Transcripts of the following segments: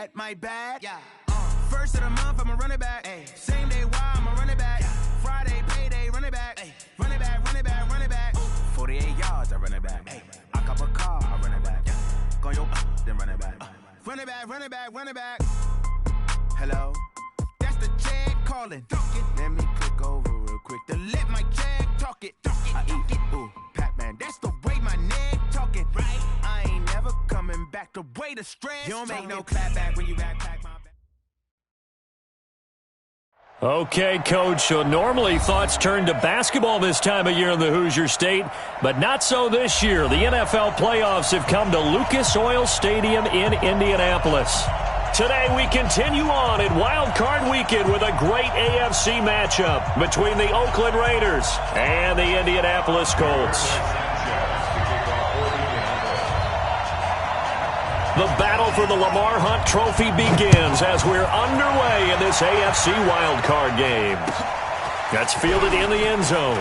bad, my bad. Yeah. First of the month, I'm a running back. Ay. Same day, why I'm a running back. Yeah. Friday, payday, running back. Ay. Running back, running back, running back. Ooh. 48 yards, I run it back. Ay. I cop a car, I run it back. Yeah. Go yo, then run it back. Run it back, run it back, run it back. Hello, that's the Jag calling. Let me click over real quick to let my Jag talk it. I eat it, ooh, Pac-Man. That's the way my neck talking. Right, I ain't never coming back. The way the stress. You don't make no clap back when you backpack my. Okay, Coach, so normally thoughts turn to basketball this time of year in the Hoosier State, but not so this year. The NFL playoffs have come to Lucas Oil Stadium in Indianapolis. Today we continue on in Wild Card Weekend with a great AFC matchup between the Oakland Raiders and the Indianapolis Colts. The battle for the Lamar Hunt Trophy begins as we're underway in this AFC wildcard game. That's fielded in the end zone.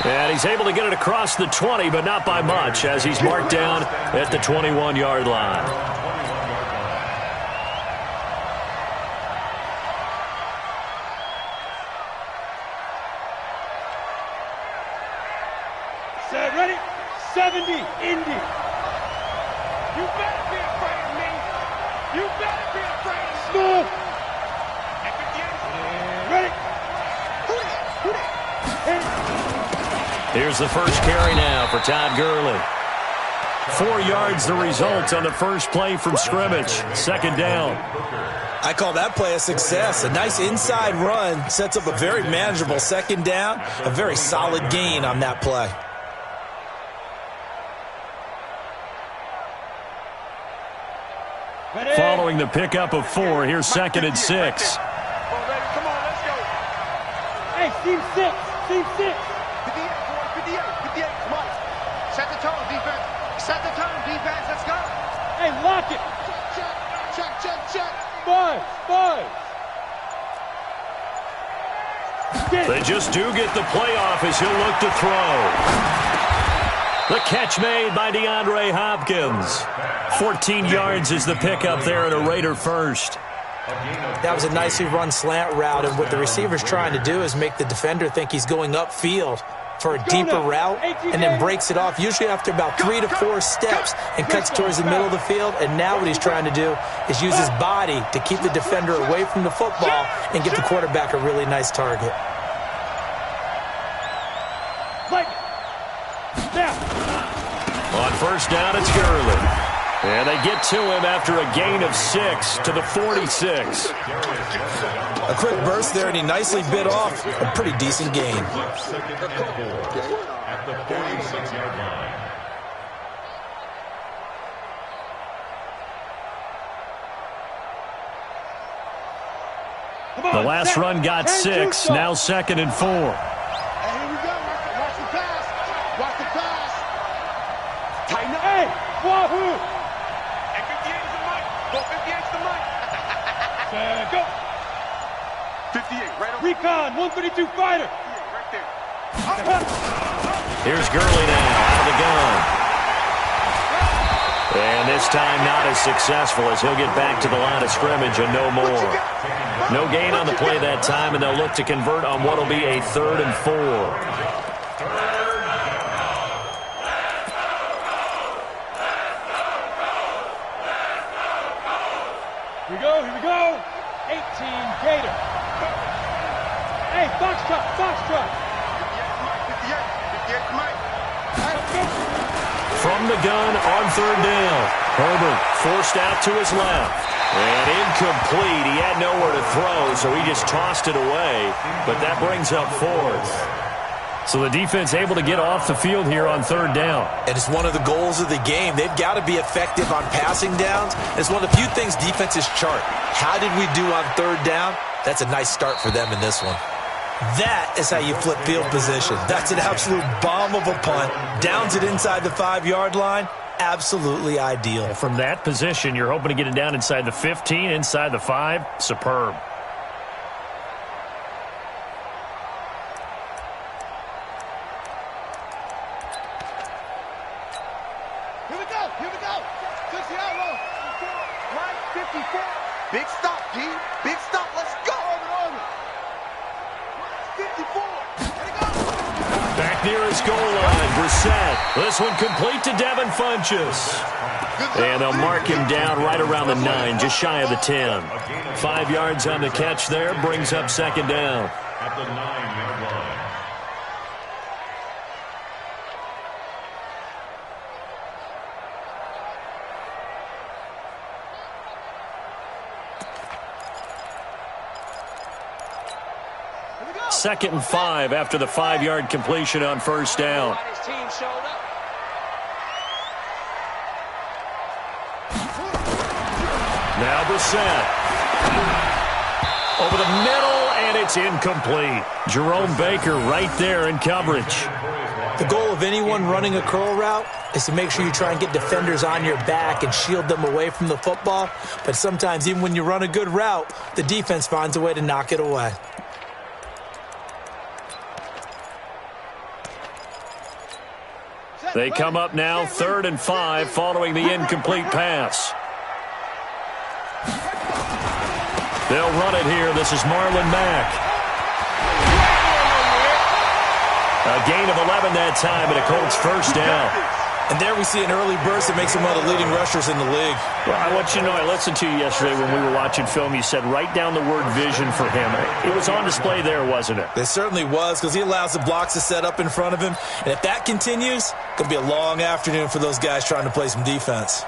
And he's able to get it across the 20, but not by much, as he's marked down at the 21-yard line. Set, ready? 70, Indy. You better be afraid of me. You better be afraid of me. Move. Ready? Here's the first carry now for Todd Gurley. 4 yards the result on the first play from scrimmage. Second down. I call that play a success. A nice inside run sets up a very manageable second down. A very solid gain on that play. Following the pickup of 4, here's 2nd and 6. Come on, let's go. Hey, team 6. Team 6. 58, come on. Set the tone, defense. Set the tone, defense. Let's go. Hey, lock it. Check. 5. They just do get the playoff as he'll look to throw. The catch made by DeAndre Hopkins. 14 yards is the pickup there at a Raider first. That was a nicely run slant route, and what the receiver's trying to do is make the defender think he's going upfield for a deeper route, and then breaks it off, usually after about 3 to 4 steps, and cuts towards the middle of the field. And now what he's trying to do is use his body to keep the defender away from the football and give the quarterback a really nice target. On first down, it's Gurley. And they get to him after a gain of 6 to the 46. A quick burst there, and he nicely bit off a pretty decent gain. At the 46-yard line. The last run got 6, now 2nd and 4. Here we go. Watch the pass. Watch the pass. Tighten up. Hey, wahoo. And 58's the mic. Go 58's the mic. Go. 58, right over. Recon, 132 fighter. Right there. Here's Gurley now, out of the gun. And this time not as successful as he'll get back to the line of scrimmage and no more. No gain on the play that time, and they'll look to convert on what will be a 3rd and 4. Here we go. 18 Gator. Hey, box truck. 58 Mike. From the gun on 3rd down. Herbert forced out to his left. And incomplete. He had nowhere to throw, so he just tossed it away. But that brings up 4th. So the defense able to get off the field here on 3rd down. And it's one of the goals of the game. They've got to be effective on passing downs. It's one of the few things defenses chart. How did we do on 3rd down? That's a nice start for them in this one. That is how you flip field position. That's an absolute bomb of a punt. Downs it inside the 5-yard line. Absolutely ideal. Well, from that position, you're hoping to get it down inside the 15, inside the 5. Superb. Here we go. Big stop, D. Big stop. Let's go. 54. Back near his goal line, Brissett. This one complete to Devin Funchess. And they'll mark him down right around the 9, just shy of the 10. 5 yards on the catch there, brings up second down. At the 9-yard line. Second and 5 after the 5-yard completion on first down. Now Brissett. Over the middle, and it's incomplete. Jerome Baker right there in coverage. The goal of anyone running a curl route is to make sure you try and get defenders on your back and shield them away from the football. But sometimes even when you run a good route, the defense finds a way to knock it away. They come up now, 3rd and 5, following the incomplete pass. They'll run it here. This is Marlon Mack. A gain of 11 that time, and a Colts first down. And there we see an early burst that makes him one of the leading rushers in the league. Well, I want you to know, I listened to you yesterday when we were watching film. You said write down the word vision for him. It was on display there, wasn't it? It certainly was, because he allows the blocks to set up in front of him. And if that continues, it's going to be a long afternoon for those guys trying to play some defense.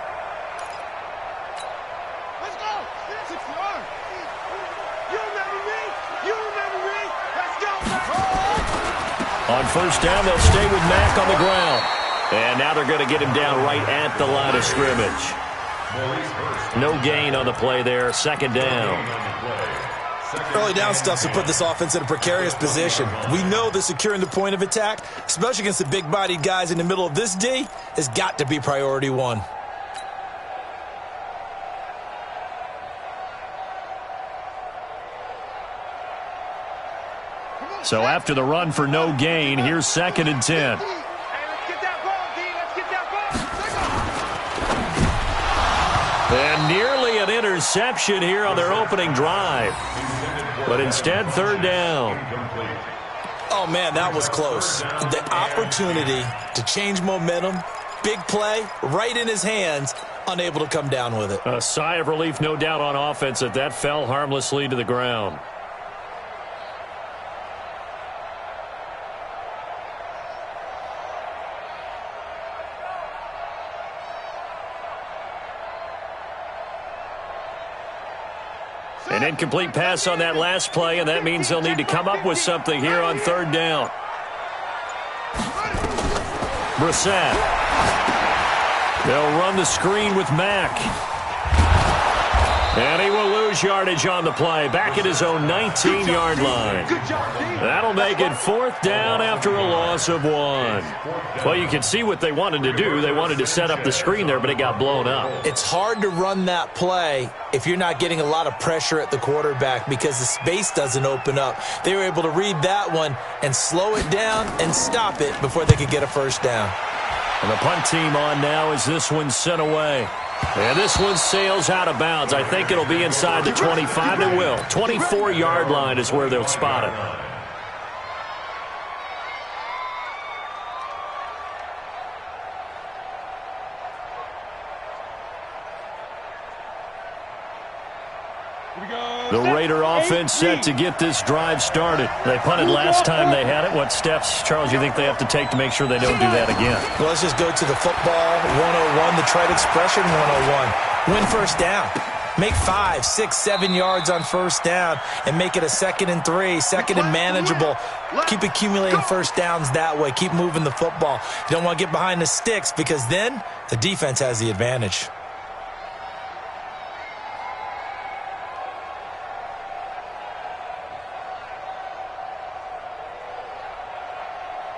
Let's go. 6 yards. You remember me? You remember me? Let's go. On first down, they'll stay with Mack on the ground. And now they're going to get him down right at the line of scrimmage. No gain on the play there. Second down. Early down stuff to put this offense in a precarious position. We know that securing the point of attack, especially against the big-bodied guys in the middle of this D, has got to be priority one. So after the run for no gain, here's 2nd and 10. And nearly an interception here on their opening drive. But instead, 3rd down. Oh, man, that was close. The opportunity to change momentum, big play, right in his hands, unable to come down with it. A sigh of relief, no doubt, on offense that fell harmlessly to the ground. An incomplete pass on that last play, and that means they'll need to come up with something here on 3rd down. Brissett. They'll run the screen with Mack. And he will lose yardage on the play. Back at his own 19-yard line. That'll make it 4th down after a loss of 1. Well, you can see what they wanted to do. They wanted to set up the screen there, but it got blown up. It's hard to run that play if you're not getting a lot of pressure at the quarterback because the space doesn't open up. They were able to read that one and slow it down and stop it before they could get a first down. And the punt team on now as this one's sent away. And this one sails out of bounds. I think it'll be inside the 25. It will. 24-yard line is where they'll spot it. The Raider offense set to get this drive started. They punted last time they had it. What steps, Charles, you think they have to take to make sure they don't do that again? Well, let's just go to the football 101, the trite expression 101. Win first down. Make 5, 6, 7 yards on first down and make it a 2nd and 3, 2nd and manageable. Keep accumulating first downs that way. Keep moving the football. You don't want to get behind the sticks because then the defense has the advantage.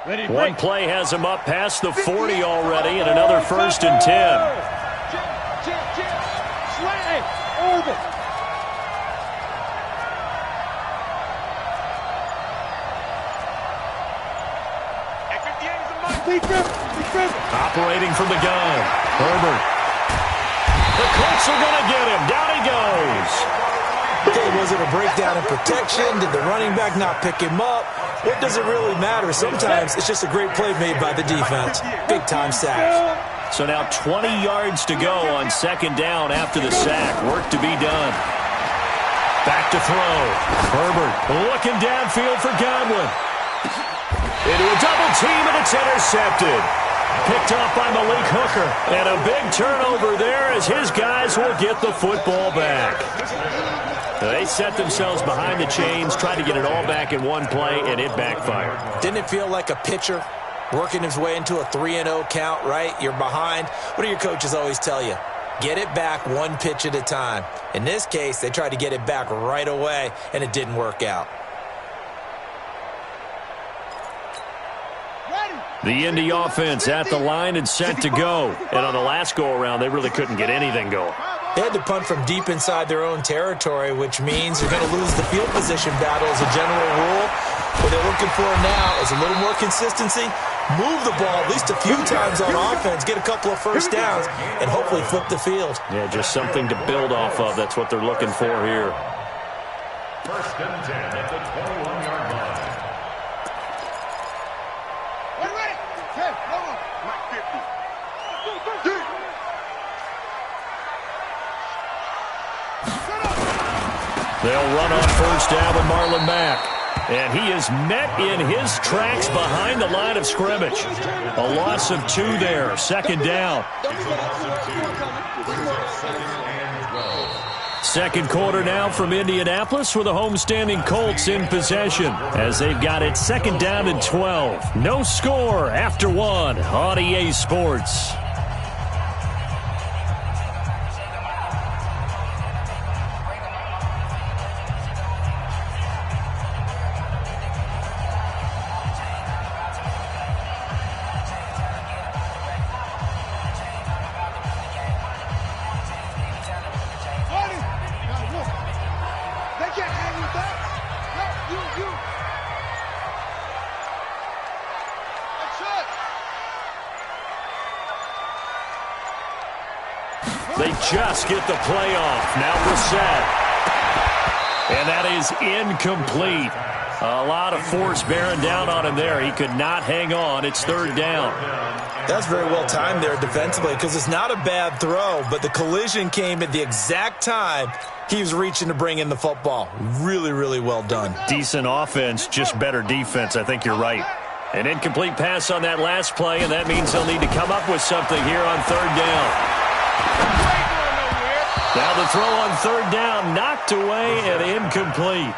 One play has him up past the 40 already, and another 1st and 10. Operating from the gun, Herbert. The Colts are going to get him. Down he goes. Okay, was it a breakdown in protection? Did the running back not pick him up? What does it really matter? Sometimes it's just a great play made by the defense. Big-time sack. So now 20 yards to go on second down after the sack. Work to be done. Back to throw. Herbert looking downfield for Godwin. Into a double team, and it's intercepted. Picked off by Malik Hooker. And a big turnover there as his guys will get the football back. They set themselves behind the chains, tried to get it all back in one play, and it backfired. Didn't it feel like a pitcher working his way into a 3-0 count, right? You're behind. What do your coaches always tell you? Get it back one pitch at a time. In this case, they tried to get it back right away, and it didn't work out. The Indy offense at the line and set to go. And on the last go-around, they really couldn't get anything going. They had to punt from deep inside their own territory, which means you're going to lose the field position battle as a general rule. What they're looking for now is a little more consistency, move the ball at least a few times on offense, get a couple of first downs, and hopefully flip the field. Yeah, just something to build off of. That's what they're looking for here. First and 10 at the 21-yard line. They'll run on first down with Marlon Mack. And he is met in his tracks behind the line of scrimmage. A loss of 2 there. Second down. Second quarter now from Indianapolis with the homestanding Colts in possession as they've got it second down and 12. No score after 1 on EA Sports. They just get the play off. Now Brissett. And that is incomplete. A lot of force bearing down on him there. He could not hang on. It's third down. That's very well timed there defensively because it's not a bad throw, but the collision came at the exact time he was reaching to bring in the football. Really, really well done. Decent offense, just better defense. I think you're right. An incomplete pass on that last play, and that means they'll need to come up with something here on third down. Now the throw on third down, knocked away and incomplete.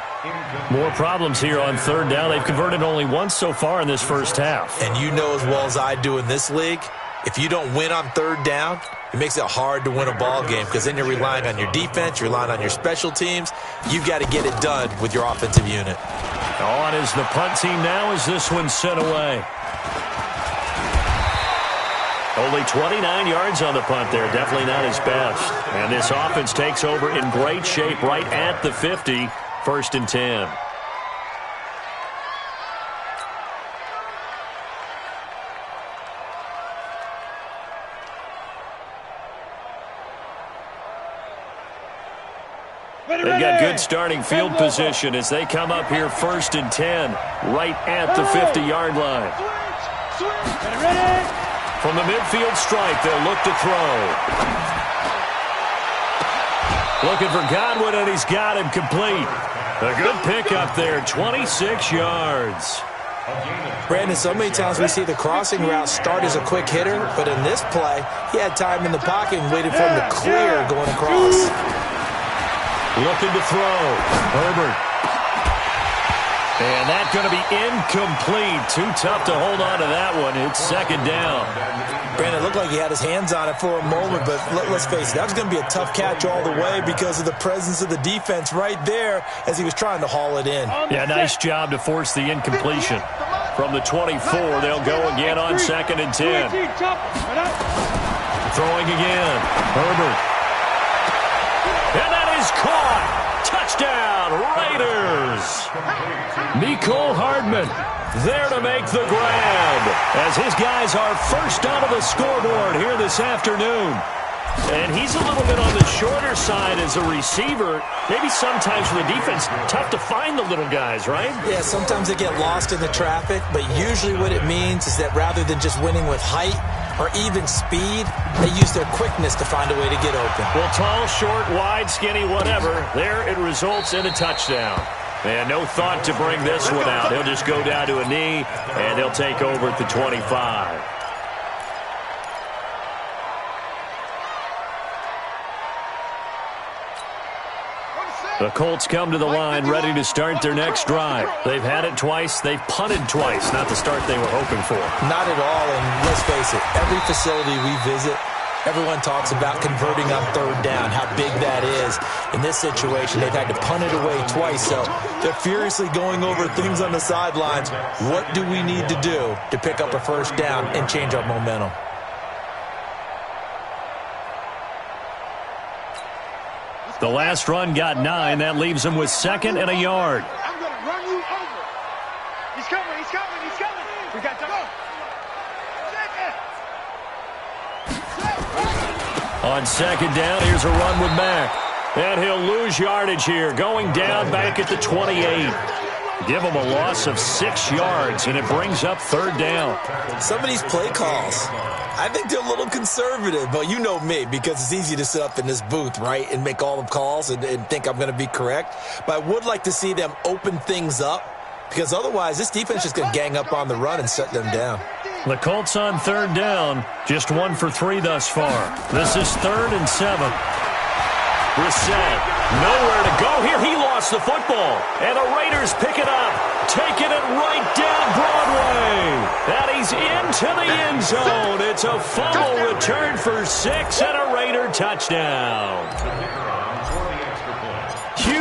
More problems here on third down. They've converted only once so far in this first half. And you know as well as I do in this league, if you don't win on third down, it makes it hard to win a ball game because then you're relying on your defense, you're relying on your special teams. You've got to get it done with your offensive unit. On is the punt team now as this one's sent away. Only 29 yards on the punt there. Definitely not his best. And this offense takes over in great shape right at the 50. First and 10. They've got good starting field position as they come up here first and 10 right at the 50-yard line. From the midfield stripe, they'll look to throw. Looking for Godwin, and he's got him complete. A good pickup there, 26 yards. Brandon, so many times we see the crossing route start as a quick hitter, but in this play, he had time in the pocket and waited for him to clear going across. Looking to throw. Herbert. And that's going to be incomplete. Too tough to hold on to that one. It's second down. Brandon, it looked like he had his hands on it for a moment, but let's face it, that was going to be a tough catch all the way because of the presence of the defense right there as he was trying to haul it in. Yeah, nice job to force the incompletion. From the 24, they'll go again on second and 10. Throwing again. Herbert. And that is caught. Touchdown, Raiders. Mecole Hardman there to make the grab as his guys are first onto the scoreboard here this afternoon. And he's a little bit on the shorter side as a receiver. Maybe sometimes for the defense, tough to find the little guys, right? Yeah, sometimes they get lost in the traffic, but usually what it means is that rather than just winning with height or even speed, they use their quickness to find a way to get open. Well, tall, short, wide, skinny, whatever, there it results in a touchdown. And no thought to bring this one out. He'll just go down to a knee, and they'll take over at the 25. The Colts come to the line ready to start their next drive. They've had it twice. They've punted twice. Not the start they were hoping for. Not at all, and let's face it, every facility we visit, everyone talks about converting on third down, how big that is. In this situation, they've had to punt it away twice, so they're furiously going over things on the sidelines. What do we need to do to pick up a first down and change our momentum? The last run got 9. That leaves him with 2nd and a yard. I'm going to run you over. He's coming, he's coming, he's coming. We got to go. On 2nd down, here's a run with Mack. And he'll lose yardage here, going down back at the 28. Give him a loss of 6 yards, and it brings up 3rd down. Some of these play calls, I think they're a little conservative, but you know me, because it's easy to sit up in this booth, right, and make all the calls and think I'm going to be correct. But I would like to see them open things up, because otherwise this defense is going to gang up on the run and shut them down. The Colts on 3rd down, just 1 for 3 thus far. This is 3rd and 7. Brissett, nowhere to go here. He lost the football, and the Raiders pick it up, taking it right down Broadway. And he's into the end zone. It's a fumble return for 6 and a Raider touchdown.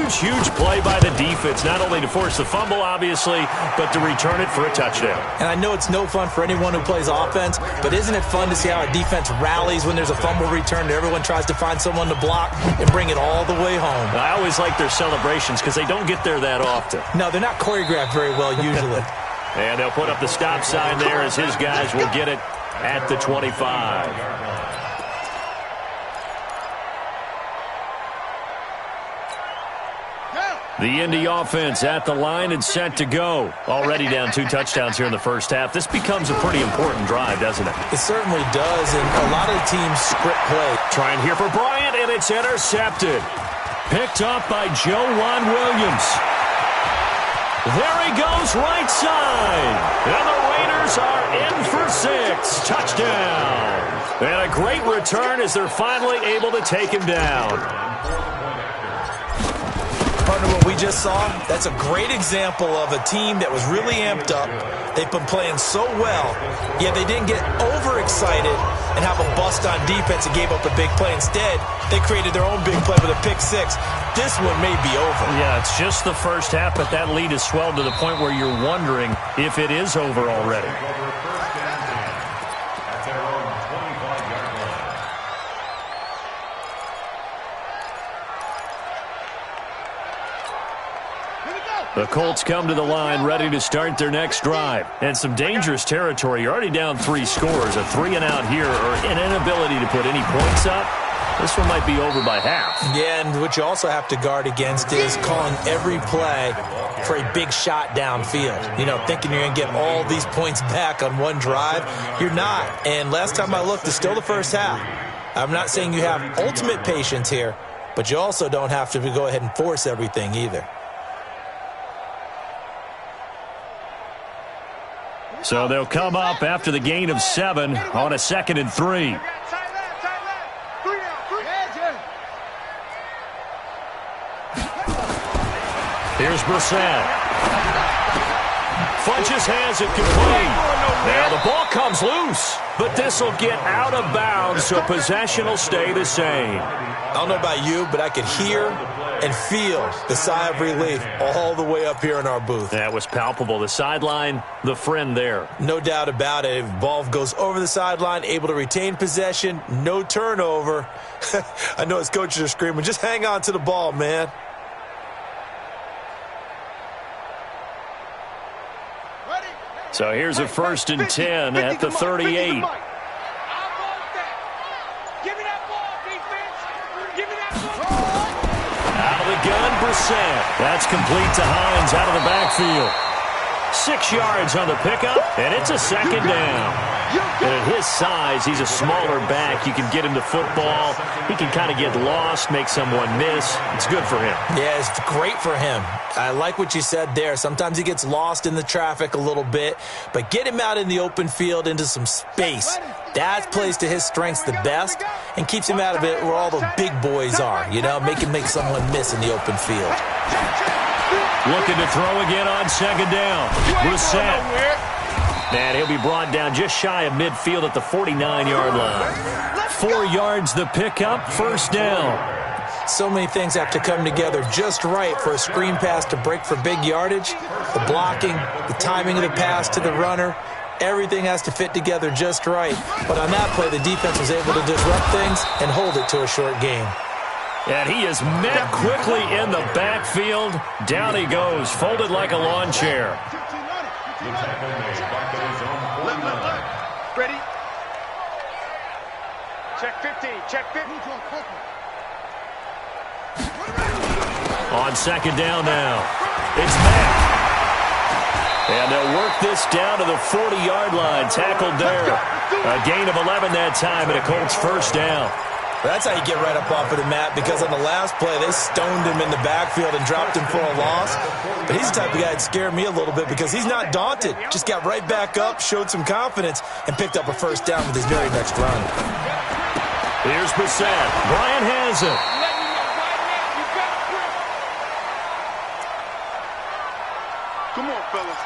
Huge play by the defense, not only to force the fumble, obviously, but to return it for a touchdown. And I know it's no fun for anyone who plays offense, but isn't it fun to see how our defense rallies when there's a fumble return and everyone tries to find someone to block and bring it all the way home? I always like their celebrations because they don't get there that often. No, they're not choreographed very well usually. And they'll put up the stop sign there as his guys will get it at the 25. The Indy offense at the line and set to go. Already down 2 touchdowns here in the first half. This becomes a pretty important drive, doesn't it? It certainly does, and a lot of the teams script play. Trying here for Bryant, and it's intercepted. Picked up by Joejuan Williams. There he goes, right side. And the Raiders are in for 6. Touchdown. And a great return as they're finally able to take him down. Partner, what we just saw, that's a great example of a team that was really amped up. They've been playing so well, yet they didn't get overexcited and have a bust on defense and gave up a big play. Instead, they created their own big play with a pick 6. This one may be over. Yeah, it's just the first half, but that lead has swelled to the point where you're wondering if it is over already. The Colts come to the line ready to start their next drive. And some dangerous territory. You're already down 3 scores. A 3-and-out here or an inability to put any points up. This one might be over by half. Yeah, and what you also have to guard against is calling every play for a big shot downfield. You know, thinking you're going to get all these points back on one drive. You're not. And last time I looked, it's still the first half. I'm not saying you have ultimate patience here, but you also don't have to go ahead and force everything either. So they'll come up after the gain of 7 on a 2nd and 3. Here's Brissett. Funches has it complete. Now the ball comes loose, but this will get out of bounds, so possession will stay the same. I don't know about you, but I could hear and feel the sigh of relief all the way up here in our booth. That was palpable. The sideline, the friend there. No doubt about it. If ball goes over the sideline, able to retain possession, no turnover. I know his coaches are screaming, just hang on to the ball, man. So here's a 1st and 10 at the 38. Give me that ball. Brissett. That's complete to Hines out of the backfield. 6 yards on the pickup, and it's a second down. And at his size, he's a smaller back. You can get him the football. He can kind of get lost, make someone miss. It's good for him. Yeah, it's great for him. I like what you said there. Sometimes he gets lost in the traffic a little bit, but get him out in the open field into some space. That plays to his strengths the best and keeps him out of it where all the big boys are, you know, make someone miss in the open field. Looking to throw again on second down. Brissett. And he'll be brought down just shy of midfield at the 49-yard line. 4 yards the pickup, first down. So many things have to come together just right for a screen pass to break for big yardage. The blocking, the timing of the pass to the runner, everything has to fit together just right. But on that play, the defense was able to disrupt things and hold it to a short game. And he is met quickly in the backfield. Down he goes, folded like a lawn chair. Ready? Check 15, check 15. On second down now, it's Mack. And they'll work this down to the 40-yard line, tackled there. A gain of 11 that time, and a Colts first down. That's how you get right up off of the mat, because on the last play, they stoned him in the backfield and dropped him for a loss. But he's the type of guy that scared me a little bit because he's not daunted. Just got right back up, showed some confidence, and picked up a first down with his very next run. Here's Brissett. Bryant has it. Come on, fellas.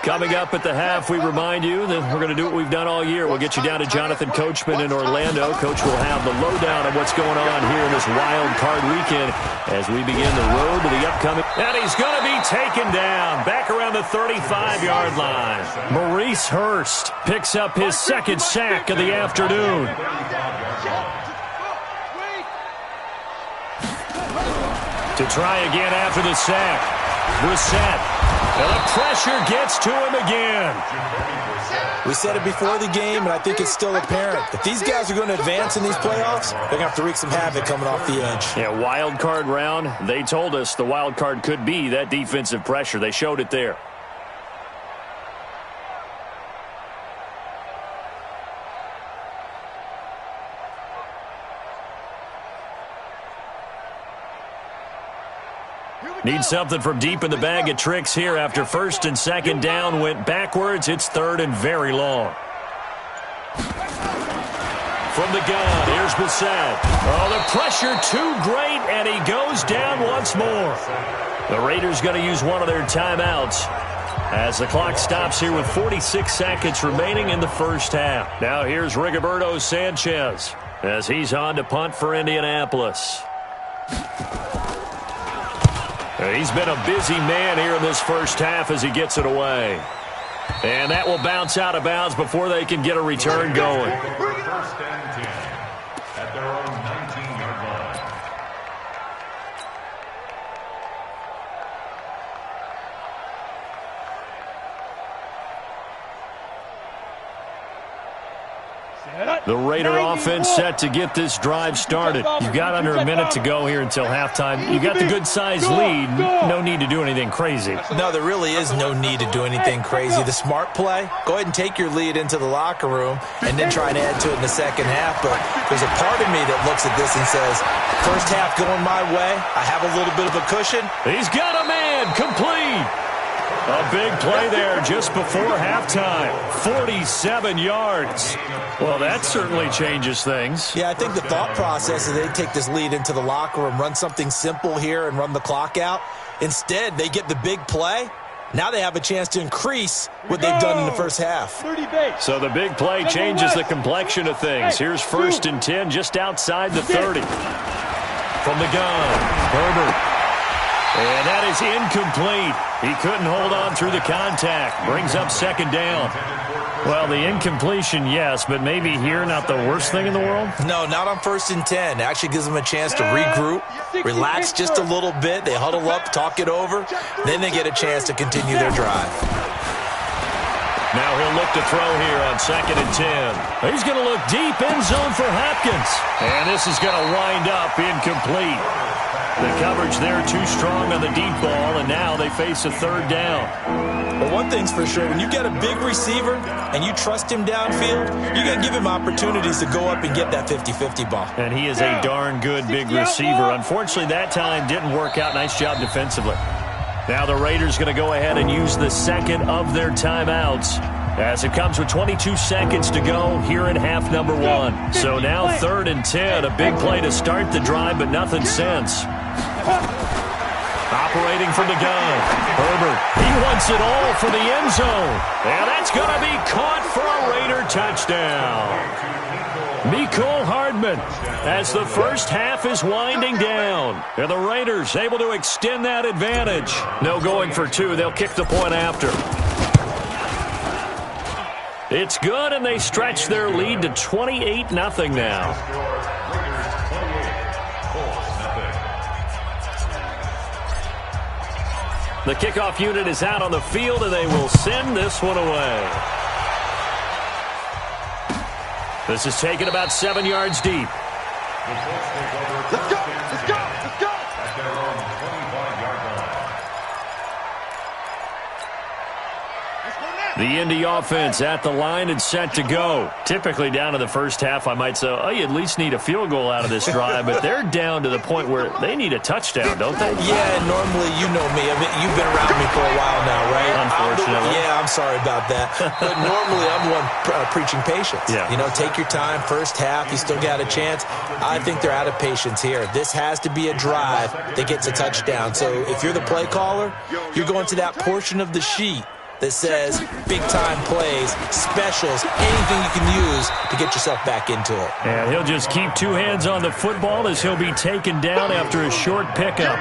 Coming up at the half, we remind you that we're going to do what we've done all year. We'll get you down to Jonathan Coachman in Orlando. Coach will have the lowdown of what's going on here in this wild card weekend as we begin the road to the upcoming. And he's going to be taken down back around the 35-yard line. Maurice Hurst picks up his second sack of the afternoon. To try again after the sack. Brissett. And the pressure gets to him again. We said it before the game, and I think it's still apparent. If these guys are going to advance in these playoffs, they're going to have to wreak some havoc coming off the edge. Yeah, wild card round. They told us the wild card could be that defensive pressure. They showed it there. Need something from deep in the bag of tricks here after first and second down went backwards. It's third and very long. From the gun, here's Brissett. Oh, the pressure too great, and he goes down once more. The Raiders going to use one of their timeouts as the clock stops here with 46 seconds remaining in the first half. Now here's Rigoberto Sanchez as he's on to punt for Indianapolis. He's been a busy man here in this first half as he gets it away. And that will bounce out of bounds before they can get a return going. First and 10 at their own 19-yard line. The Raider offense set to get this drive started. You've got under a minute to go here until halftime. You've got the good-sized lead. No need to do anything crazy. No, there really is no need to do anything crazy. The smart play, go ahead and take your lead into the locker room and then try and add to it in the second half. But there's a part of me that looks at this and says, first half going my way, I have a little bit of a cushion. He's got a man, complete. A big play there just before halftime. 47 yards. Well, that certainly changes things. Yeah, I think the thought process is they take this lead into the locker room, run something simple here and run the clock out. Instead, they get the big play. Now they have a chance to increase what they've done in the first half. So the big play changes the complexion of things. Here's first and 10 just outside the 30. From the gun, Herbert. And that is incomplete. He couldn't hold on through the contact. Brings up second down. Well, the incompletion, yes, but maybe here not the worst thing in the world? No, not on first and 10. It actually gives them a chance to regroup, relax just a little bit. They huddle up, talk it over. Then they get a chance to continue their drive. Now he'll look to throw here on 2nd and 10. He's going to look deep end zone for Hopkins. And this is going to wind up incomplete. The coverage there too strong on the deep ball, and now they face a 3rd down. Well, one thing's for sure, when you get a big receiver and you trust him downfield, you're going to give him opportunities to go up and get that 50-50 ball. And he is a darn good big receiver. Unfortunately, that time didn't work out. Nice job defensively. Now the Raiders going to go ahead and use the second of their timeouts as it comes with 22 seconds to go here in half number 1. So now 3rd and 10, a big play to start the drive, but nothing since. Operating from the gun, Herbert. He wants it all for the end zone. And that's going to be caught for a Raider touchdown. Mecole Hardman as the first half is winding down. And the Raiders able to extend that advantage. No going for 2. They'll kick the point after. It's good, and they stretch their lead to 28-0 now. The kickoff unit is out on the field, and they will send this one away. This is taken about 7 yards deep. Let's go! Let's go! Let's go! At their own 25-yard line. The Indy offense at the line and set to go. Typically down in the first half, I might say, oh, you at least need a field goal out of this drive, but they're down to the point where they need a touchdown, don't they? Yeah, normally, you know me. I mean, you've been around me for a while now, right? Unfortunately. I'm sorry about that. But normally, I'm the one preaching patience. Yeah. You know, take your time. First half, you still got a chance. I think they're out of patience here. This has to be a drive that gets a touchdown. So if you're the play caller, you're going to that portion of the sheet that says big-time plays, specials, anything you can use to get yourself back into it. And he'll just keep 2 hands on the football as he'll be taken down after a short pickup.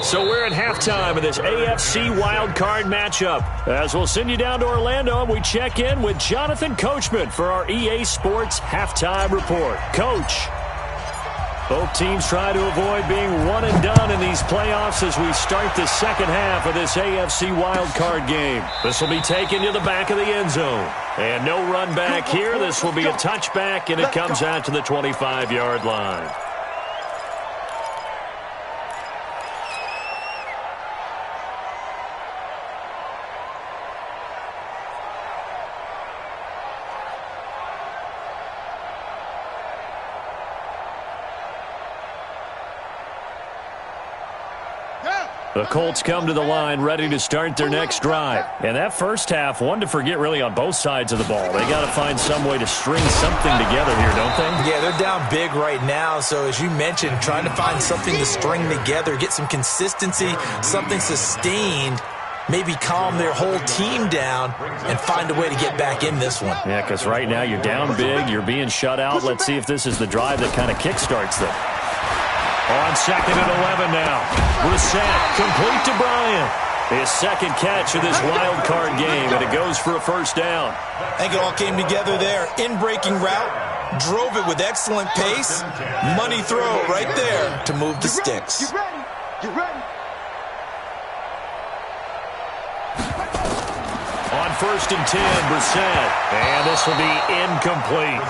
So we're at halftime of this AFC wildcard matchup. As we'll send you down to Orlando, and we check in with Jonathan Coachman for our EA Sports Halftime Report. Coach. Both teams try to avoid being one and done in these playoffs as we start the second half of this AFC wildcard game. This will be taken to the back of the end zone. And no run back here. This will be a touchback, and it comes out to the 25-yard line. The Colts come to the line ready to start their next drive. And that first half, one to forget really on both sides of the ball. They got to find some way to string something together here, don't they? Yeah, they're down big right now. So as you mentioned, trying to find something to string together, get some consistency, something sustained, maybe calm their whole team down and find a way to get back in this one. Yeah, because right now you're down big, you're being shut out. Let's see if this is the drive that kind of kickstarts them. On 2nd and 11 now. Brissett complete to Bryant. His second catch of this wild card game, and it goes for a first down. I think it all came together there. In-breaking route, drove it with excellent pace. Money throw right there to move the sticks. Get ready. Get ready. On 1st and 10, Brissett. And this will be incomplete.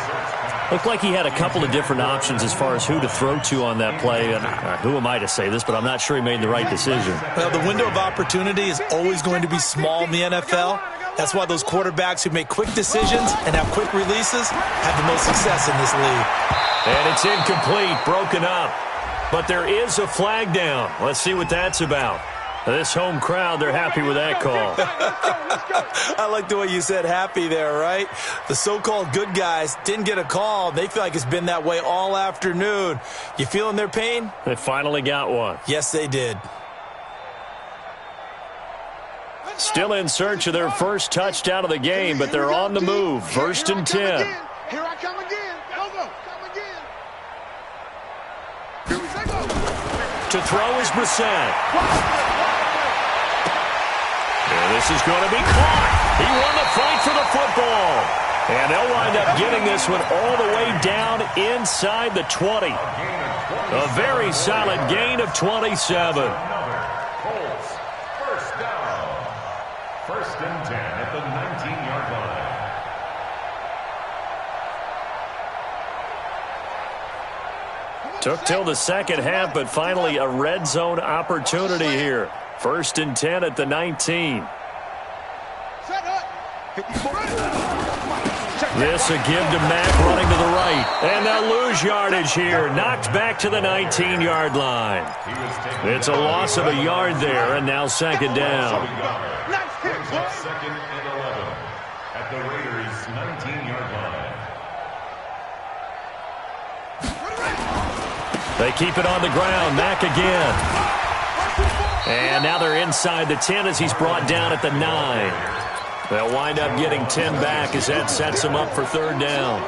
Looked like he had a couple of different options as far as who to throw to on that play. And who am I to say this, but I'm not sure he made the right decision. Well, the window of opportunity is always going to be small in the NFL. That's why those quarterbacks who make quick decisions and have quick releases have the most success in this league. And it's incomplete, broken up. But there is a flag down. Let's see what that's about. This home crowd, they're happy with that call. I like the way you said happy there, right? The so-called good guys didn't get a call. They feel like it's been that way all afternoon. You feeling their pain? They finally got one. Yes, they did. Still in search of their first touchdown of the game, but they're on the move. 1st and 10. Here I come again. Come again. Here we go. To throw is Brissett. And this is going to be caught. He won the fight for the football. And they'll wind up getting this one all the way down inside the 20. A very solid gain of 27. First and 10 at the 19-yard line. Took till the second half, but finally a red zone opportunity here. First and 10 at the 19. This a give to Mack running to the right. And they'll lose yardage here. Knocked back to the 19-yard line. It's a loss of a yard there, and now second down. Second and 11 at the Raiders' 19-yard line. They keep it on the ground. Mack again. And now they're inside the 10 as he's brought down at the 9. They'll wind up getting 10 back as that sets them up for third down.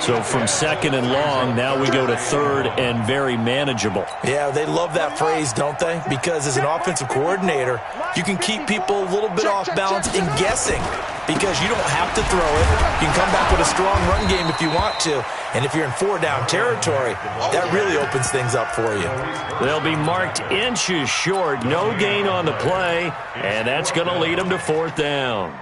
So from second and long, now we go to third and very manageable. Yeah, they love that phrase, don't they? Because as an offensive coordinator, you can keep people a little bit off balance and guessing because you don't have to throw it. You can come back with a strong run game if you want to. And if you're in four-down territory, that really opens things up for you. They'll be marked inches short. No gain on the play, and that's going to lead them to fourth down.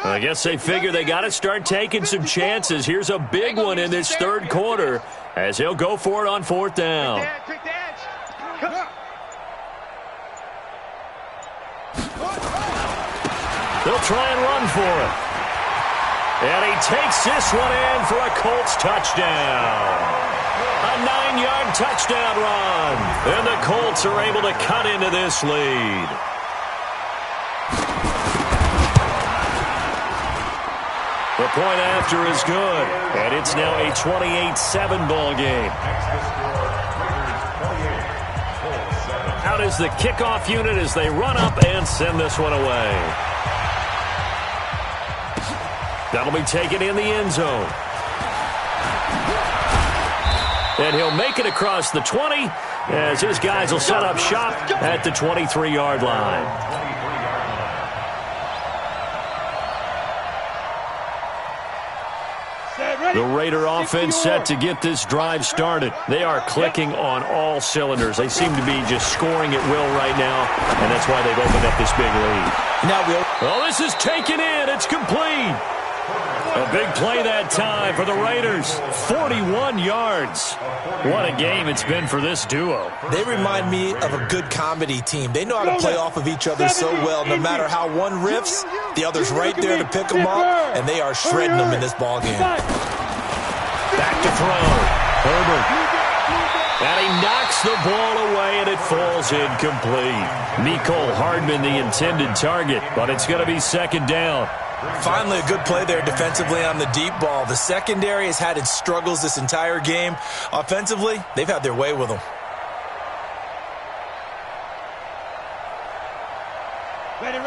I guess they figure they got to start taking some chances. Here's a big one in this third quarter as he'll go for it on fourth down. They'll try and run for it. And he takes this one in for a Colts touchdown. A 9-yard touchdown run. And the Colts are able to cut into this lead. The point after is good, and it's now a 28-7 ball game. Out is the kickoff unit as they run up and send this one away. That'll be taken in the end zone. And he'll make it across the 20 as his guys will set up shop at the 23-yard line. The Raider offense set to get this drive started. They are clicking on all cylinders. They seem to be just scoring at will right now, and that's why they've opened up this big lead. Well, this is taken in. It's complete. A big play that time for the Raiders. 41 yards. What a game it's been for this duo. They remind me of a good comedy team. They know how to play off of each other so well. No matter how one riffs, the other's right there to pick them up, and they are shredding them in this ballgame. Back to throw. Herbert. And he knocks the ball away, and it falls incomplete. Mecole Hardman, the intended target, but it's going to be second down. Finally, a good play there defensively on the deep ball. The secondary has had its struggles this entire game. Offensively, they've had their way with them.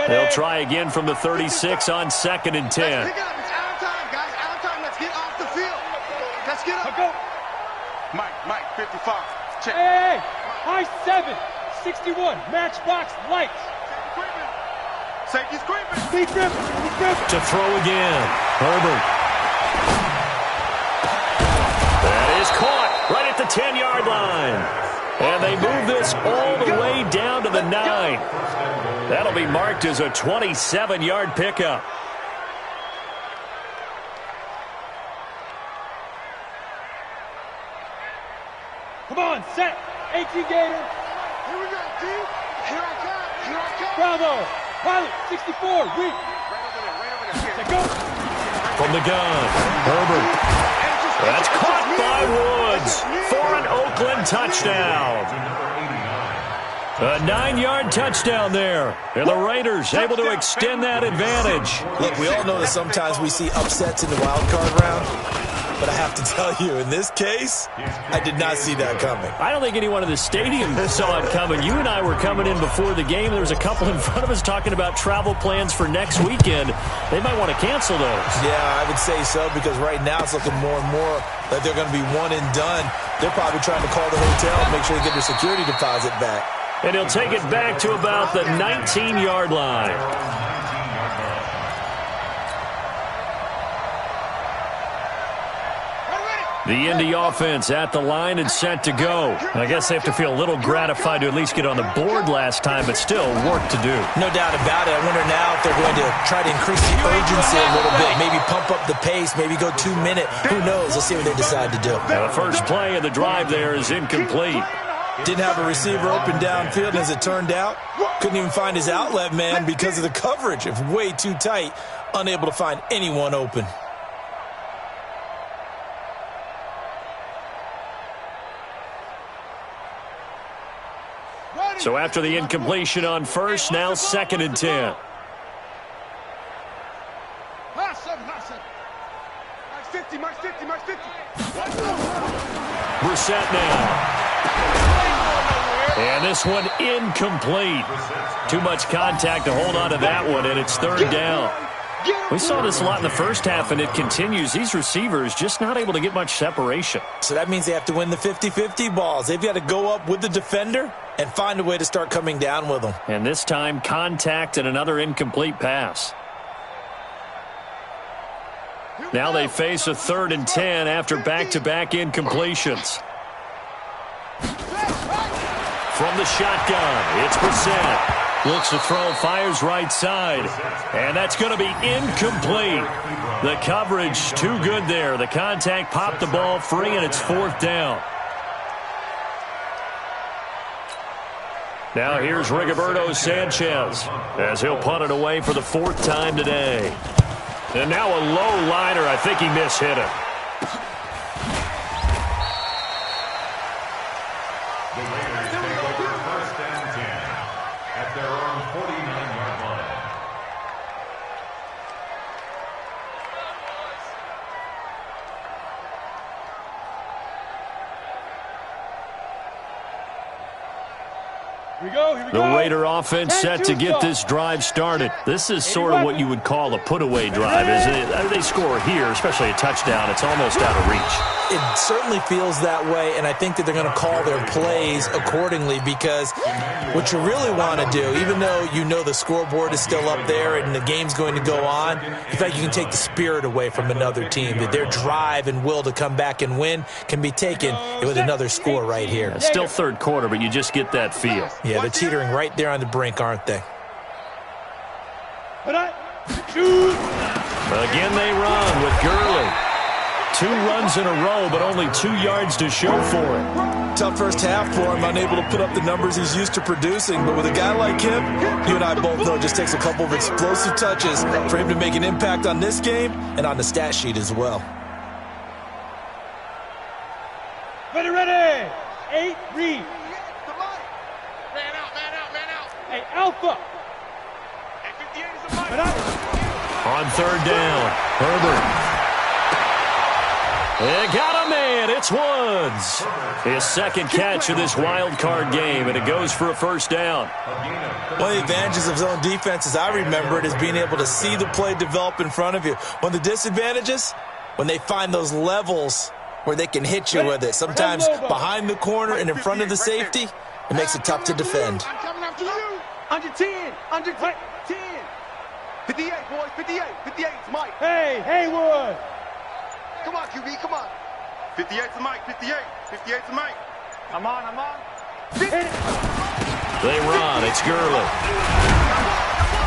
They'll try again from the 36 on second and 10. Let's pick it up. It's out of time, guys. Out of time. Let's get off the field. Let's get up. Mike, 55. Check. Hey, high 7, 61, matchbox lights. Safety's creeping. To throw again. Herbert. That is caught right at the 10-yard line. And they move this all the way down to the 9. That'll be marked as a 27-yard pickup. Come on, set. 18 Gator. Here we go, D. Here I come. Bravo. Pilot, 64, weak. Right over there. Go. From the gun, Herbert. That's caught by Woods for an Oakland touchdown. A 9-yard touchdown there. And the Raiders able to extend that advantage. Look, we all know that sometimes we see upsets in the wild card round. But I have to tell you, in this case, I did not see that coming. I don't think anyone in the stadium saw it coming. You and I were coming in before the game. There was a couple in front of us talking about travel plans for next weekend. They might want to cancel those. Yeah, I would say so, because right now it's looking more and more like they're going to be one and done. They're probably trying to call the hotel and make sure they get their security deposit back. And he'll take it back to about the 19-yard line. The Indy offense at the line and set to go. I guess they have to feel a little gratified to at least get on the board last time, but still work to do. No doubt about it. I wonder now if they're going to try to increase the urgency a little bit, maybe pump up the pace, maybe go 2 minutes. Who knows? Let's see what they decide to do. Now the first play of the drive there is incomplete. Didn't have a receiver open downfield, and as it turned out, couldn't even find his outlet man because of the coverage. It's way too tight, unable to find anyone open. So after the incompletion on first, now 2nd and 10. Brissett now. And this one incomplete. Too much contact to hold on to that one, and it's 3rd down. We saw this a lot in the first half, and it continues. These receivers just not able to get much separation. So that means they have to win the 50-50 balls. They've got to go up with the defender and find a way to start coming down with them. And this time, contact and another incomplete pass. Now they face a 3rd and 10 after back-to-back incompletions. From the shotgun, it's Brissett. Looks to throw, fires right side. And that's going to be incomplete. The coverage too good there. The contact popped the ball free, and it's 4th down. Now here's Rigoberto Sanchez as he'll punt it away for the 4th time today. And now a low liner. I think he mishit it. The Raiders take over 1st and 10 at their own 49-yard line. Here we go. The Raider offense set to get this drive started. This is sort of what you would call a put-away drive, isn't it? They score here, especially a touchdown. It's almost out of reach. It certainly feels that way, and I think that they're going to call their plays accordingly, because what you really want to do, even though you know the scoreboard is still up there and the game's going to go on, in fact, you can take the spirit away from another team. That their drive and will to come back and win can be taken with another score right here. It's still 3rd quarter, but you just get that feel. Yeah, they're teetering right there on the brink, aren't they? Again, they run with Gurley. 2 runs in a row, but only 2 yards to show for it. Tough first half for him, unable to put up the numbers he's used to producing. But with a guy like him, you and I both know it just takes a couple of explosive touches for him to make an impact on this game and on the stat sheet as well. Ready. 8, read. Man out. Hey, Alpha. On 3rd down, Herbert. They got a man. It's Woods. His 2nd catch of this wild card game, and it goes for a 1st down. One of the advantages of zone defense, as I remember it, is being able to see the play develop in front of you. One of the disadvantages, when they find those levels where they can hit you with it, sometimes behind the corner and in front of the safety, it makes it tough to defend. I'm coming after you. Under 10. 10. 58, boys. 58. 58's Mike. Hey, Haywood. Come on, QB, come on. 58's Mike, 58. 58's Mike. I'm on. They run. It's Gurley.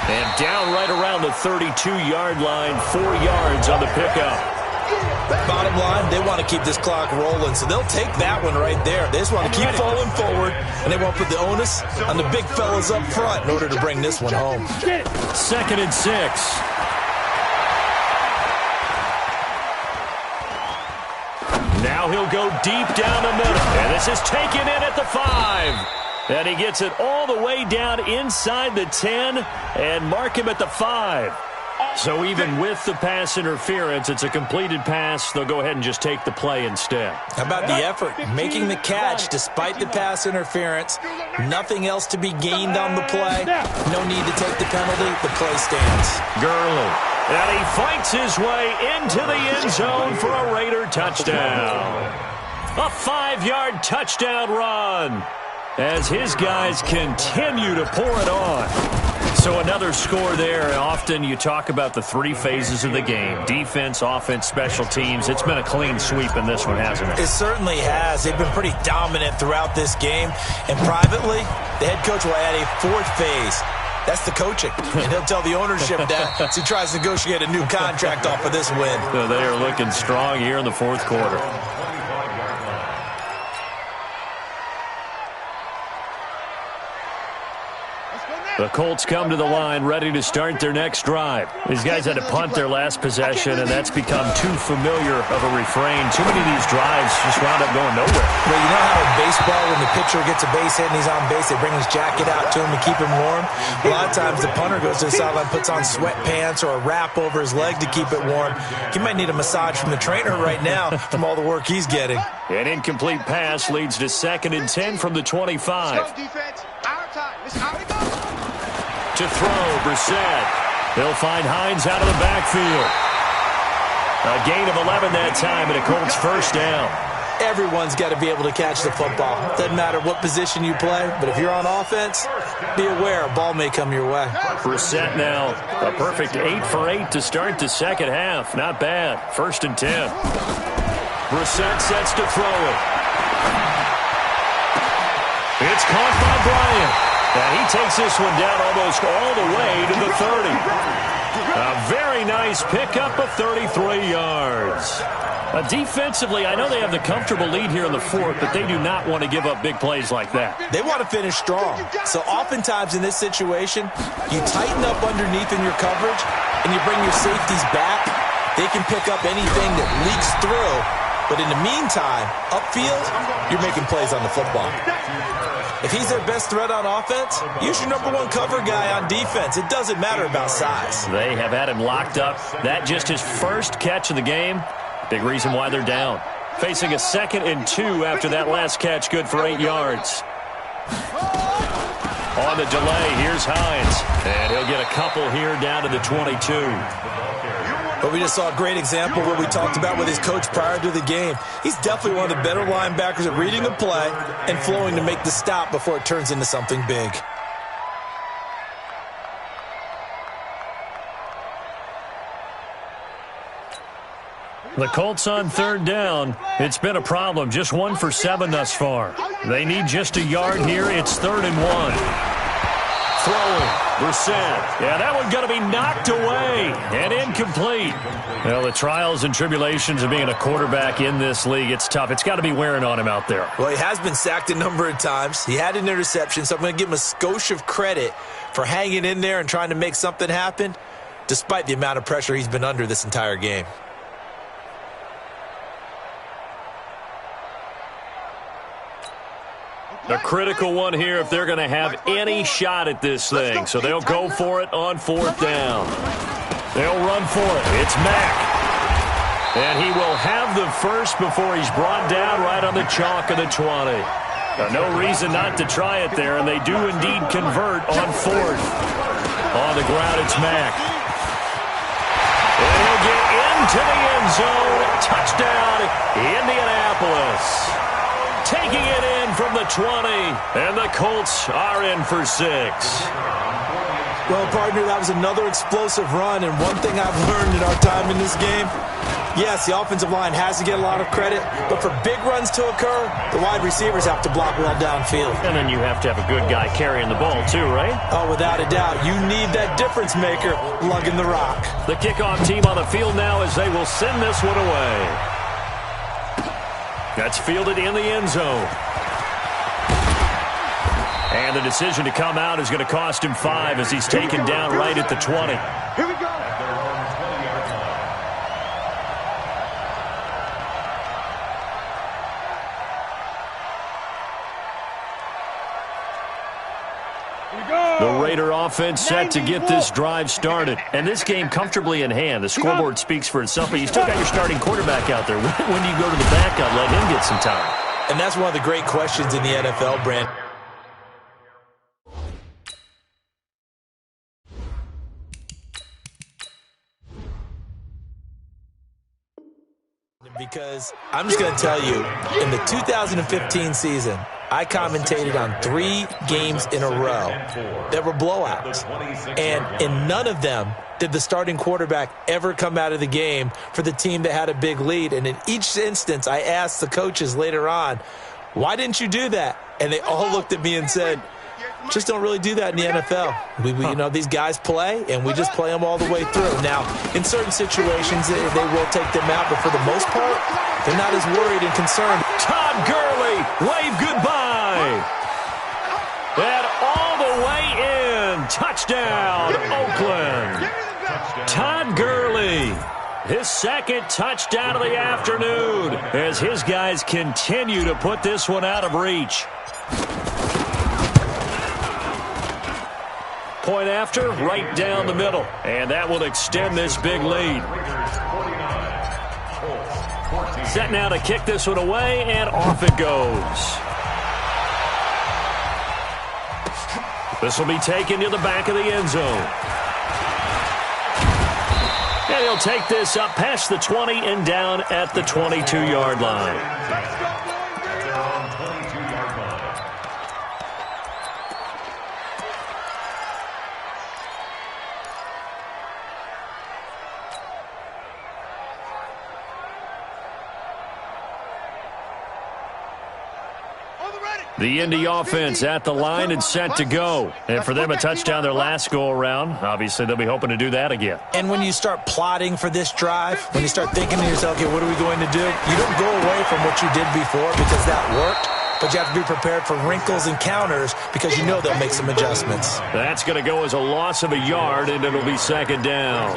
And down right around the 32-yard line, 4 yards on the pickup. Bottom line, they want to keep this clock rolling, so they'll take that one right there. They just want to keep falling forward, and they won't put the onus on the big fellas up front in order to bring this one home. 2nd and 6. Now he'll go deep down the middle. And this is taken in at the 5. And he gets it all the way down inside the 10 and mark him at the 5. So even with the pass interference, it's a completed pass. They'll go ahead and just take the play instead. How about the effort? Making the catch despite the pass interference. Nothing else to be gained on the play. No need to take the penalty. The play stands. Gurley. And he fights his way into the end zone for a Raider touchdown. A 5-yard touchdown run as his guys continue to pour it on. So another score there. Often you talk about the 3 phases of the game. Defense, offense, special teams. It's been a clean sweep in this one, hasn't it? It certainly has. They've been pretty dominant throughout this game. And privately, the head coach will add a 4th phase. That's the coaching. And he'll tell the ownership that as he tries to negotiate a new contract off of this win. So they are looking strong here in the 4th quarter. The Colts come to the line ready to start their next drive. These guys had to punt their last possession, and that's become too familiar of a refrain. Too many of these drives just wound up going nowhere. Well, you know how in baseball, when the pitcher gets a base hit and he's on base, they bring his jacket out to him to keep him warm? A lot of times the punter goes to the sideline, puts on sweatpants or a wrap over his leg to keep it warm. He might need a massage from the trainer right now from all the work he's getting. An incomplete pass leads to 2nd and 10 from the 25. Let's go, defense. Our time. This is how it goes. To throw, Brissett. He'll find Hines out of the backfield. A gain of 11 that time and a Colts first down. Everyone's got to be able to catch the football. Doesn't matter what position you play, but if you're on offense, be aware a ball may come your way. Brissett now, a perfect 8 for 8 to start the second half. Not bad. 1st and 10. Brissett sets to throw it. It's caught by Bryant. And he takes this one down almost all the way to the 30. A very nice pickup of 33 yards. Defensively, I know they have the comfortable lead here in the 4th, but they do not want to give up big plays like that. They want to finish strong. So oftentimes in this situation, you tighten up underneath in your coverage, and you bring your safeties back. They can pick up anything that leaks through. But in the meantime, upfield, you're making plays on the football. If he's their best threat on offense, use your #1 cover guy on defense. It doesn't matter about size. They have had him locked up. That just his first catch of the game. Big reason why they're down. Facing a 2nd and 2 after that last catch, good for 8 yards. On the delay, here's Hines. And he'll get a couple here down to the 22. But we just saw a great example of what we talked about with his coach prior to the game. He's definitely one of the better linebackers at reading a play and flowing to make the stop before it turns into something big. The Colts on 3rd down. It's been a problem. Just 1 for 7 thus far. They need just a yard here. It's 3rd and 1. Throwing. Brissett. Yeah, that one going to be knocked away and incomplete. Well, the trials and tribulations of being a quarterback in this league, it's tough. It's got to be wearing on him out there. Well, he has been sacked a number of times. He had an interception, so I'm going to give him a skosh of credit for hanging in there and trying to make something happen, despite the amount of pressure he's been under this entire game. A critical one here if they're going to have any shot at this thing. So they'll go for it on 4th down. They'll run for it. It's Mack. And he will have the first before he's brought down right on the chalk of the 20. No reason not to try it there, and they do indeed convert on 4th. On the ground, it's Mack. And he'll get into the end zone. Touchdown, Indianapolis. Taking it in from the 20, and the Colts are in for 6. Well, partner, that was another explosive run, and one thing I've learned in our time in this game, yes, the offensive line has to get a lot of credit, but for big runs to occur, the wide receivers have to block well downfield. And then you have to have a good guy carrying the ball too, right? Oh, without a doubt. You need that difference maker lugging the rock. The kickoff team on the field now as they will send this one away. That's fielded in the end zone. And the decision to come out is going to cost him 5 as he's taken down right at the 20. Here we go. Here we go. The Raider offense set to get this drive started. And this game comfortably in hand. The scoreboard speaks for itself, but you still got your starting quarterback out there. When do you go to the backup, let him get some time? And that's one of the great questions in the NFL, Brand. Because I'm just going to tell you, in the 2015 season, I commentated on 3 games in a row that were blowouts. And in none of them did the starting quarterback ever come out of the game for the team that had a big lead. And in each instance, I asked the coaches later on, why didn't you do that? And they all looked at me and said, just don't really do that in the NFL. You know, these guys play, and we just play them all the way through. Now, in certain situations, they will take them out, but for the most part, they're not as worried and concerned. Todd Gurley, wave goodbye. And all the way in. Touchdown, Oakland. Todd Gurley, his second touchdown of the afternoon, as his guys continue to put this one out of reach. Point after, right down the middle. And that will extend this big lead. Set now to kick this one away, and off it goes. This will be taken to the back of the end zone. And he'll take this up past the 20 and down at the 22-yard line. The Indy offense at the line and set to go. And for them, a touchdown their last go-around. Obviously, they'll be hoping to do that again. And when you start plotting for this drive, when you start thinking to yourself, okay, what are we going to do? You don't go away from what you did before because that worked. But you have to be prepared for wrinkles and counters because you know they'll make some adjustments. That's going to go as a loss of a yard, and it'll be second down.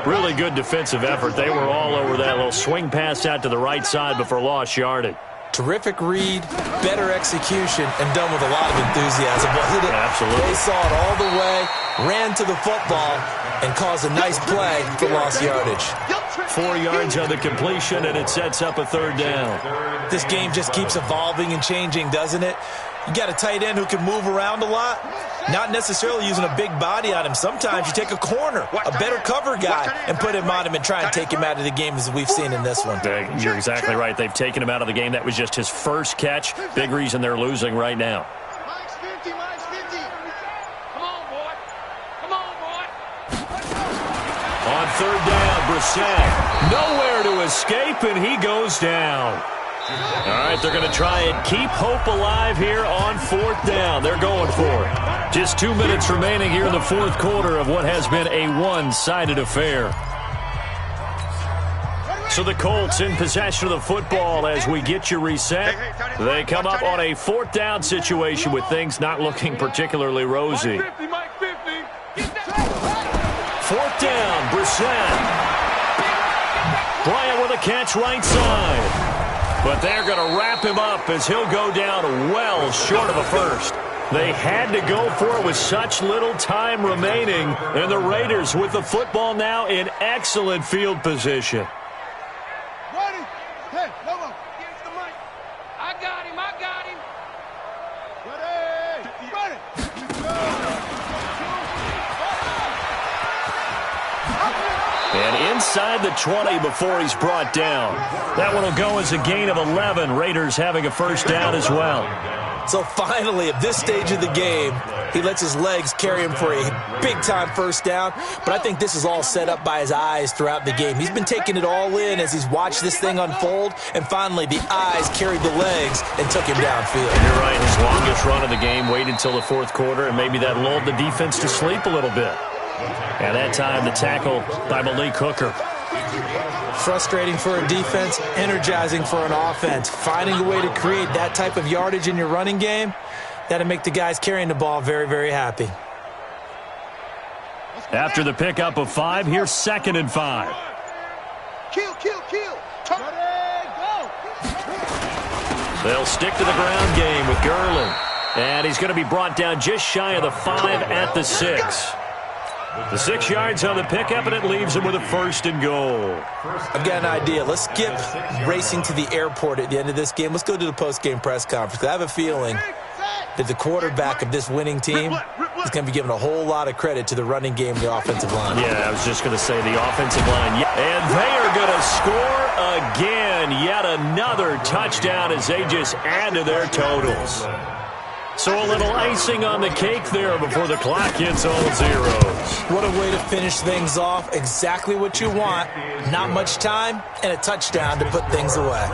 Really good defensive effort. They were all over that little swing pass out to the right side before lost yardage. Terrific read, better execution, and done with a lot of enthusiasm, wasn't it? Absolutely. They saw it all the way, ran to the football, and caused a nice play for lost yardage. 4 yards on the completion, and it sets up a third down. This game just keeps evolving and changing, doesn't it? You got a tight end who can move around a lot, not necessarily using a big body on him. Sometimes you take a corner, a better cover guy, and put him on him and try and take him out of the game as we've seen in this one. You're exactly right. They've taken him out of the game. That was just his first catch. Big reason they're losing right now. Mike's 50, Mike's 50. Come on, boy. Come on, boy. On third down, Brissett. Nowhere to escape, and he goes down. All right, they're going to try and keep hope alive here on fourth down. They're going for it. Just 2 minutes remaining here in the fourth quarter of what has been a one-sided affair. So the Colts in possession of the football as we get you reset. They come up on a fourth down situation with things not looking particularly rosy. Mike 50, Mike 50. Fourth down, Brissett. Bryant with a catch right side. But they're going to wrap him up as he'll go down well short of a first. They had to go for it with such little time remaining. And the Raiders with the football now in excellent field position. Ready? Hey, come on. Here's the mic. I got him. I got him. Ready? Ready. And inside the 20 before he's brought down. That one will go as a gain of 11. Raiders having a first down as well. So finally, at this stage of the game, he lets his legs carry him for a big-time first down. But I think this is all set up by his eyes throughout the game. He's been taking it all in as he's watched this thing unfold. And finally, the eyes carried the legs and took him downfield. And you're right, his longest run of the game waited until the fourth quarter, and maybe that lulled the defense to sleep a little bit. And that time, the tackle by Malik Hooker. Frustrating for a defense, energizing for an offense. Finding a way to create that type of yardage in your running game, that'll make the guys carrying the ball very, very happy. After the pickup of 5, here's 2nd and 5. Kill. They'll stick to the ground game with Gurley. And he's going to be brought down just shy of the 5 at the 6. The 6 yards on the pickup, and it leaves him with a 1st and goal. I've got an idea. Let's skip racing to the airport at the end of this game. Let's go to the post-game press conference. I have a feeling that the quarterback of this winning team is going to be given a whole lot of credit to the running game and the offensive line. Yeah, I was just going to say the offensive line. And they are going to score again. Yet another touchdown as they just add to their totals. So a little icing on the cake there before the clock hits all zeros. What a way to finish things off. Exactly what you want. Not much time and a touchdown to put things away.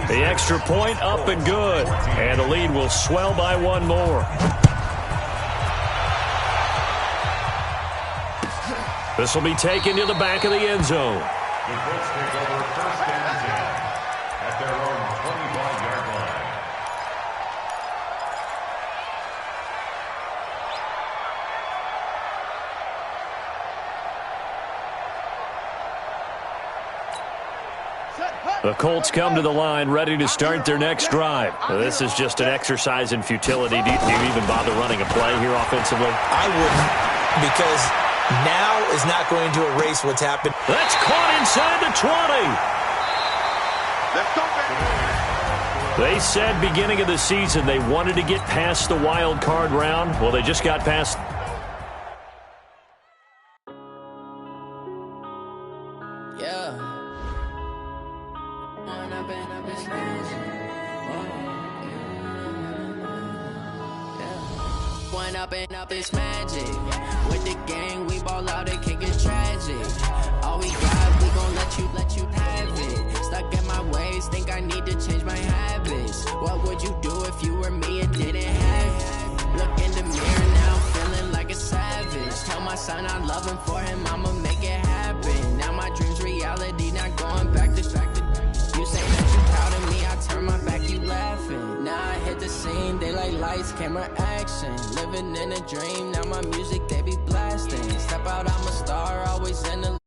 The extra point up and good. And the lead will swell by 1 more. This will be taken to the back of the end zone. The Colts take over 1st and 10 at their own 25-yard line. The Colts come to the line ready to start their next drive. This is just an exercise in futility. Do you even bother running a play here offensively? I wouldn't, because now is not going to erase what's happened. That's caught inside the 20. They said beginning of the season they wanted to get past the wild card round. Well, they just got past. Up this magic with the gang, we ball out, it can get tragic. All we got, we gon' let you have it. Stuck in my ways, think I need to change my habits. What would you do if you were me and didn't have it? Look in the mirror now, feeling like a savage. Tell my son I love him, for him I'ma make it happen. Now my dreams reality, not going back to you say that you proud of me, I turn my back, you laughing. Now I hit the scene, they like lights, camera, action. Living in a dream, now my music, they be blasting. Step out, I'm a star, always in the